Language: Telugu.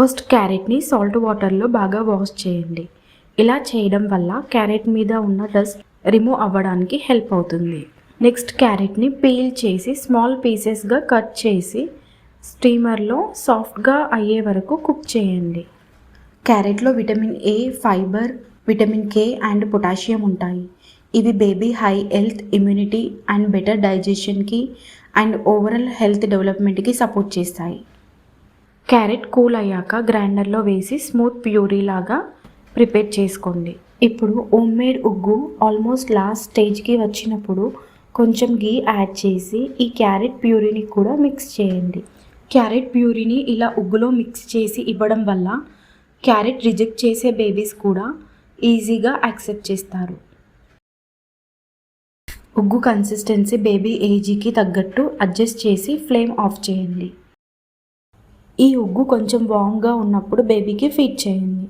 ఫస్ట్ క్యారెట్ని సాల్ట్ వాటర్లో బాగా వాష్ చేయండి. ఇలా చేయడం వల్ల క్యారెట్ మీద ఉన్న డస్ట్ రిమూవ్ అవ్వడానికి హెల్ప్ అవుతుంది. నెక్స్ట్ క్యారెట్ని పీల్ చేసి స్మాల్ పీసెస్గా కట్ చేసి స్టీమర్లో సాఫ్ట్గా అయ్యే వరకు కుక్ చేయండి. క్యారెట్లో vitamin A, fibre, vitamin K and potassium ఉంటాయి. ఇవి baby high health, immunity and better డైజెషన్కి అండ్ ఓవరాల్ హెల్త్ డెవలప్మెంట్కి సపోర్ట్ చేస్తాయి. క్యారెట్ కూల్ అయ్యాక గ్రైండర్లో వేసి స్మూత్ ప్యూరీ లాగా ప్రిపేర్ చేసుకోండి. ఇప్పుడు హోమ్ మేడ్ ఉగ్గు ఆల్మోస్ట్ లాస్ట్ స్టేజ్కి వచ్చినప్పుడు కొంచెం గీ యాడ్ చేసి ఈ క్యారెట్ ప్యూరీని కూడా మిక్స్ చేయండి. క్యారెట్ ప్యూరీని ఇలా ఉగ్గులో మిక్స్ చేసి ఇవ్వడం వల్ల క్యారెట్ రిజెక్ట్ చేసే బేబీస్ కూడా ఈజీగా యాక్సెప్ట్ చేస్తారు. ఉగ్గు కన్సిస్టెన్సీ బేబీ ఏజీకి తగ్గట్టు అడ్జస్ట్ చేసి ఫ్లేమ్ ఆఫ్ చేయండి. ఈ ఉగ్గు కొంచెం వామ్గా ఉన్నప్పుడు బేబీకి ఫీడ్ చేయండి.